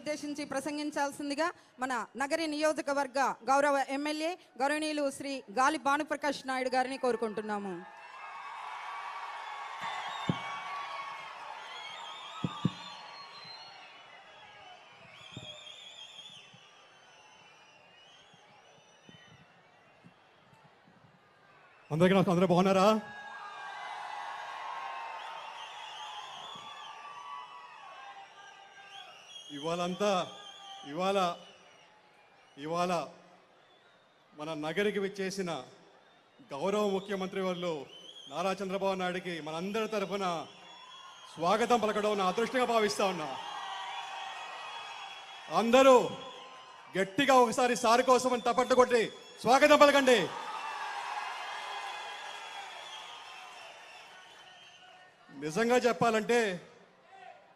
ఉద్దేశించి ప్రసంగించాల్సిందిగా మన నగరి నియోజకవర్గ గౌరవ ఎమ్మెల్యే గౌరవనీయులు శ్రీ గాలి భానుప్రకాష్ నాయుడు గారిని కోరుకుంటున్నాము. అందరికీ నమస్కారం. అందరూ బాగున్నారా? ఇవాళ మన నగరికి విచ్చేసిన గౌరవ ముఖ్యమంత్రి వాళ్ళు నారా చంద్రబాబు నాయుడికి మనందరి తరఫున స్వాగతం పలకడం నా అదృష్టంగా భావిస్తా ఉన్నా. అందరూ గట్టిగా ఒకసారి సారి కోసం అని తప్పట్టు కొట్టి స్వాగతం పలకండి. నిజంగా చెప్పాలంటే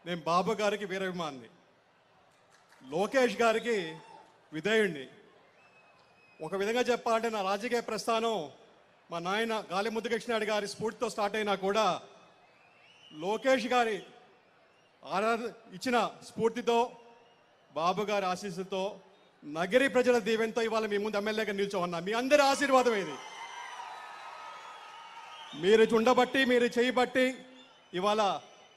నేను బాబు గారికి వీరాభిమాని, లోకేష్ గారికి విధేయుణ్ణి. ఒక విధంగా చెప్పాలంటే నా రాజకీయ ప్రస్థానం మా నాయన గాలి ముద్దుకృష్ణారెడ్డి గారి స్ఫూర్తితో స్టార్ట్ అయినా కూడా లోకేష్ గారి ఇచ్చిన స్ఫూర్తితో, బాబు గారి ఆశీస్సుతో, నగరి ప్రజల దీవెనతో ఇవాళ మీ ముందు ఎమ్మెల్యేగా నిల్చోమన్నా. మీ అందరి ఆశీర్వాదం ఇది. మీరు ఉండబట్టి, మీరు చేయబట్టి ఇవాళ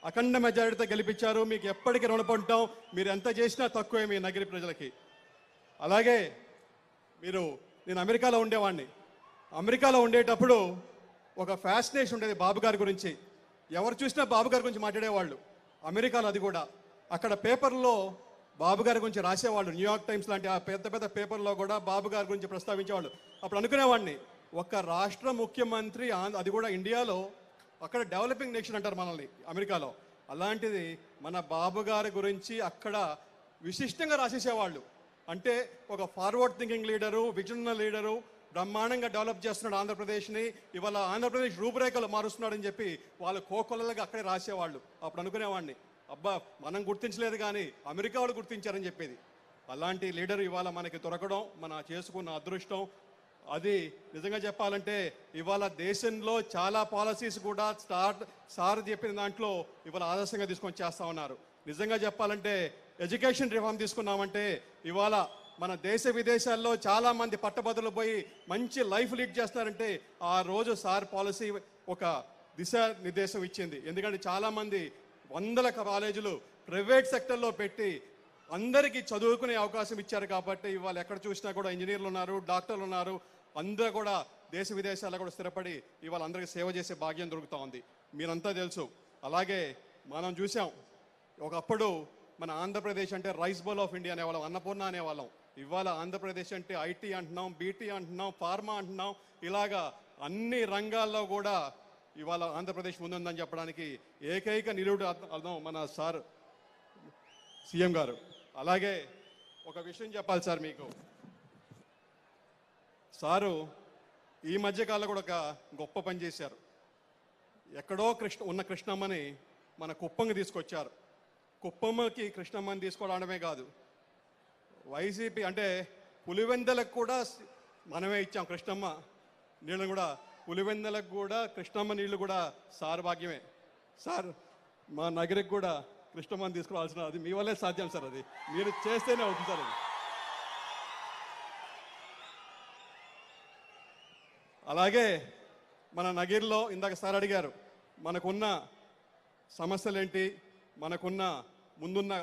అఖండ మెజారిటీతో గెలిపించారు. మీకు ఎప్పటికీ రుణపడటం. మీరు ఎంత చేసినా తక్కువే మీ నగరి ప్రజలకి. అలాగే నేను అమెరికాలో ఉండేవాడిని. అమెరికాలో ఉండేటప్పుడు ఒక ఫ్యాసినేషన్ ఉండేది బాబు గారి గురించి. ఎవరు చూసినా బాబు గారి గురించి మాట్లాడేవాళ్ళు. అమెరికాలో అది కూడా అక్కడ పేపర్లో బాబు గారి గురించి రాసేవాళ్ళు. న్యూయార్క్ టైమ్స్ లాంటి ఆ పెద్ద పెద్ద పేపర్లో కూడా బాబు గారి గురించి ప్రస్తావించేవాళ్ళు. అప్పుడు అనుకునేవాడిని, ఒక రాష్ట్ర ముఖ్యమంత్రి, అది కూడా ఇండియాలో, అక్కడ డెవలపింగ్ నేషన్ అంటారు మనల్ని అమెరికాలో, అలాంటిది మన బాబు గారి గురించి అక్కడ విశిష్టంగా రాసేసేవాళ్ళు. అంటే ఒక forward thinking leader, vision leader, బ్రహ్మాండంగా డెవలప్ చేస్తున్నాడు ఆంధ్రప్రదేశ్ని, ఇవాళ ఆంధ్రప్రదేశ్ రూపురేఖలు మారుస్తున్నాడని చెప్పి వాళ్ళు కోకొల్లలుగా అక్కడే రాసేవాళ్ళు. అప్పుడు అనుకునేవాడిని, అబ్బా మనం గుర్తించలేదు కానీ అమెరికా వాళ్ళు గుర్తించారని చెప్పేది. అలాంటి లీడర్ ఇవాళ మనకి దొరకడం మన చేసుకున్న అదృష్టం. అది నిజంగా చెప్పాలంటే ఇవాళ దేశంలో చాలా పాలసీస్ కూడా సార్ చెప్పిన దాంట్లో ఇవాళ ఆదర్శంగా తీసుకొని చేస్తా ఉన్నారు. నిజంగా చెప్పాలంటే ఎడ్యుకేషన్ రిఫార్మ్ తీసుకున్నామంటే ఇవాళ మన దేశ విదేశాల్లో చాలామంది పట్టభద్రులు పోయి మంచి లైఫ్ లీడ్ చేస్తున్నారంటే ఆ రోజు సార్ పాలసీ ఒక దిశానిర్దేశం ఇచ్చింది. ఎందుకంటే చాలామంది వందల కాలేజీలు ప్రైవేట్ సెక్టర్లో పెట్టి అందరికీ చదువుకునే అవకాశం ఇచ్చారు. కాబట్టి ఇవాళ ఎక్కడ చూసినా కూడా ఇంజనీర్లు ఉన్నారు, డాక్టర్లు ఉన్నారు. అందరూ కూడా దేశ విదేశాల్లో కూడా స్థిరపడి ఇవాళ అందరికీ సేవ చేసే భాగ్యం దొరుకుతూ ఉంది. మీరంతా తెలుసు. అలాగే మనం చూసాం, ఒకప్పుడు మన ఆంధ్రప్రదేశ్ అంటే రైస్ బౌల్ ఆఫ్ ఇండియా అనేవాళ్ళం, అన్నపూర్ణ అనేవాళ్ళం. ఇవాళ ఆంధ్రప్రదేశ్ అంటే ఐటీ అంటున్నాం, బీటీ అంటున్నాం, ఫార్మా అంటున్నాం. ఇలాగా అన్ని రంగాల్లో కూడా ఇవాళ ఆంధ్రప్రదేశ్ ముందుందని చెప్పడానికి ఏకైక నిలువుడు అర్థం మన సార్ సీఎం గారు. అలాగే ఒక విషయం చెప్పాలి సార్ మీకు. సారు ఈ మధ్యకాలంలో కూడా ఒక గొప్ప పని చేశారు. ఎక్కడో ఉన్న కృష్ణమ్మని మన కుప్పంకి తీసుకొచ్చారు. కుప్పమ్మకి కృష్ణమ్మని తీసుకోవడమే కాదు, వైసీపీ అంటే పులివెందలకు కూడా మనమే ఇచ్చాం కృష్ణమ్మ నీళ్ళను కూడా. పులివెందలకు కూడా కృష్ణమ్మ నీళ్ళు కూడా సార్ భాగ్యమే. సార్ మా నగరికి కూడా కృష్ణమ్మని తీసుకురావాల్సిన, అది మీ వల్లే సాధ్యం సార్. అది మీరు చేస్తేనే అవుతుంది సార్. అది అలాగే మన నగిరిలో ఇందాక సార్ అడిగారు, మనకున్న సమస్యలేంటి, మనకున్న ముందున్న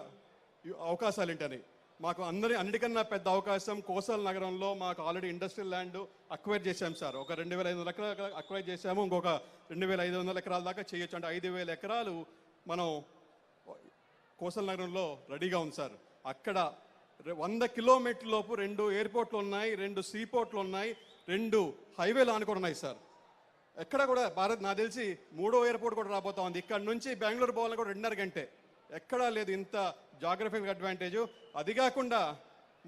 అవకాశాలు ఏంటని. మాకు అన్నిటికన్నా పెద్ద అవకాశం కోసల్ నగరంలో మాకు ఆల్రెడీ ఇండస్ట్రియల్ ల్యాండ్ అక్వైర్ చేశాం సార్. ఒక 2500 ఎకరాలు అక్వైర్ చేశాము. ఇంకొక 2500 ఎకరాల దాకా చేయొచ్చు. అంటే 5000 ఎకరాలు మనం కోసల్ నగరంలో రెడీగా ఉంది సార్. అక్కడ 100 కిలోమీటర్ల లోపు 2 ఎయిర్పోర్ట్లు ఉన్నాయి, 2 సీపోర్ట్లు ఉన్నాయి, 2 హైవేలు ఆనుకొని ఉన్నాయి సార్. ఎక్కడ కూడా నాకు తెలిసి 3వ ఎయిర్పోర్ట్ కూడా రాబోతా ఉంది. ఇక్కడ నుంచి బెంగళూరు పోవాలని కూడా 2.5 గంటే. ఎక్కడా లేదు ఇంత జాగ్రఫికల్ అడ్వాంటేజ్. అది కాకుండా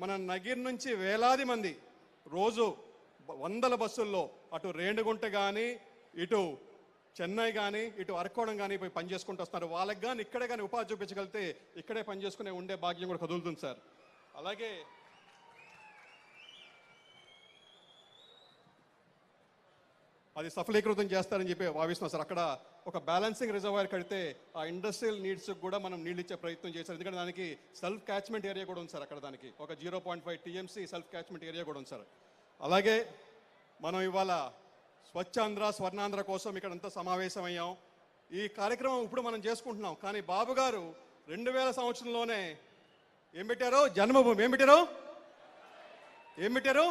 మన నగిరి నుంచి వేలాది మంది రోజు 100 బస్సుల్లో అటు రేణిగుంట కానీ, ఇటు చెన్నై కానీ, ఇటు అరకోణం కానీ పోయి పని చేసుకుంటూ వస్తున్నారు. వాళ్ళకి కానీ ఇక్కడే కానీ ఉపాధి చూపించగలిగితే ఇక్కడే పని చేసుకునే ఉండే భాగ్యం కూడా కదులుతుంది సార్. అలాగే అది సఫలీకృతం చేస్తారని చెప్పి భావిస్తున్నాం సార్. అక్కడ ఒక బ్యాలెన్సింగ్ రిజర్వాయర్ కడితే ఆ ఇండస్ట్రియల్ నీడ్స్ కూడా మనం నీళ్ళు ఇచ్చే ప్రయత్నం చేశారు. ఎందుకంటే దానికి సెల్ఫ్ క్యాచ్మెంట్ ఏరియా కూడా ఉంది సార్. అక్కడ దానికి ఒక 0.5 టీఎంసీ సెల్ఫ్ క్యాచ్మెంట్ ఏరియా కూడా ఉంది సార్. అలాగే మనం ఇవాళ స్వచ్ఛాంధ్ర స్వర్ణాంధ్ర కోసం ఇక్కడంతా సమావేశమయ్యాం. ఈ కార్యక్రమం ఇప్పుడు మనం చేసుకుంటున్నాం. కానీ బాబు గారు 2000 సంవత్సరంలోనే ఏం పెట్టారు? జన్మభూమి. ఏం పెట్టారు?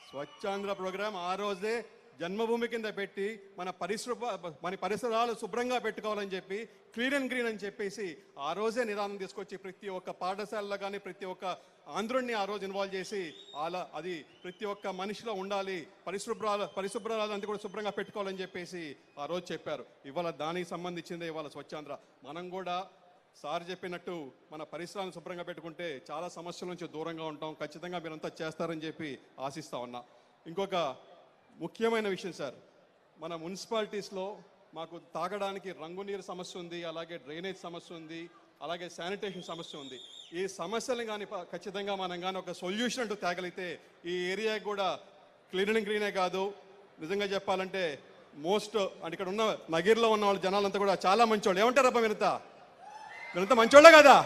స్వచ్ఛాంధ్ర ప్రోగ్రాం ఆ రోజే జన్మభూమి కింద పెట్టి మన పరిసరాలు శుభ్రంగా పెట్టుకోవాలని చెప్పి క్లీన్ అండ్ గ్రీన్ అని చెప్పేసి ఆ రోజే నిదానం తీసుకొచ్చి ప్రతి ఒక్క పాఠశాలలో కానీ ప్రతి ఒక్క ఆంధ్రుడిని ఆ రోజు ఇన్వాల్వ్ చేసి అది ప్రతి ఒక్క మనిషిలో ఉండాలి, పరిశుభ్రాలు అంతా కూడా శుభ్రంగా పెట్టుకోవాలని చెప్పేసి ఆ రోజు చెప్పారు. ఇవాళ దానికి సంబంధించిందే ఇవాళ స్వచ్ఛాంధ్ర. మనం కూడా సార్ చెప్పినట్టు మన పరిసరాలను శుభ్రంగా పెట్టుకుంటే చాలా సమస్యల నుంచి దూరంగా ఉంటాం. ఖచ్చితంగా మీరంతా చేస్తారని చెప్పి ఆశిస్తా ఉన్నా. ఇంకొక ముఖ్యమైన విషయం సార్, మన మున్సిపాలిటీస్లో మాకు తాగడానికి రంగునీరు సమస్య ఉంది, అలాగే డ్రైనేజ్ సమస్య ఉంది, అలాగే శానిటేషన్ సమస్య ఉంది. ఈ సమస్యలను కానీ ఖచ్చితంగా మనం కానీ ఒక సొల్యూషన్ అంటూ తేగలిగితే ఈ ఏరియా కూడా క్లీన్ అండ్ గ్రీనే కాదు, నిజంగా చెప్పాలంటే అంటే ఇక్కడ ఉన్న నగిరిలో ఉన్న వాళ్ళ జనాలంతా కూడా చాలా మంచోళ్ళు. ఏమంటారబ్బా మీరంతా మంచోళ్ళే కదా?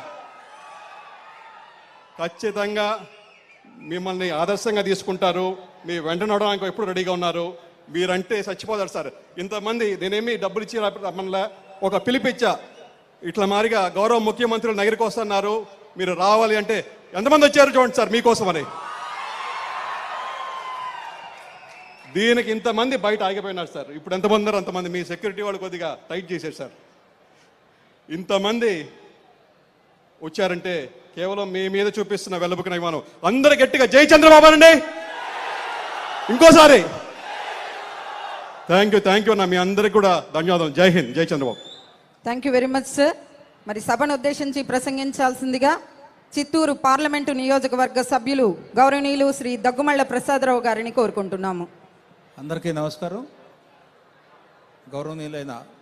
ఖచ్చితంగా మిమ్మల్ని ఆదర్శంగా తీసుకుంటారు. మీ వెంట నడవడానికి ఎప్పుడు రెడీగా ఉన్నారు. మీరంటే చచ్చిపోతారు సార్. ఇంతమంది నేనేమి డబ్బులు ఇచ్చి రమ్మల్లా ఒక పిలిపిచ్చా, ఇట్లా మారిగా గౌరవ ముఖ్యమంత్రులు నగరికి వస్తున్నారు, మీరు రావాలి అంటే ఎంతమంది వచ్చారు చూడండి సార్ మీకోసమని. దీనికి ఇంతమంది బయట ఆగిపోయినారు సార్. ఇప్పుడు ఎంతమంది ఉన్నారు అంతమంది. మీ సెక్యూరిటీ వాళ్ళు కొద్దిగా టైట్ చేశారు సార్. ఇంతమంది వచ్చారంటే కేవలం మీ మీద చూపిస్తున్న వెల్లబుకిన అభిమానం. అందరు గట్టిగా జై చంద్రబాబు అనండి ఇంకోసారి. థ్యాంక్ యూ అన్న. మీ అందరికి కూడా ధన్యవాదాలు. జై హింద్, జై Chandrababu. Thank you very much sir. మరి సభను ఉద్దేశించి ప్రసంగించాల్సిందిగా చిత్తూరు పార్లమెంటు నియోజకవర్గ సభ్యులు గౌరవనీయులు శ్రీ దగ్గుమళ్ళ ప్రసాదరావు గారిని కోరుకుంటున్నాము. అందరికీ నమస్కారం. గౌరవనీయులైన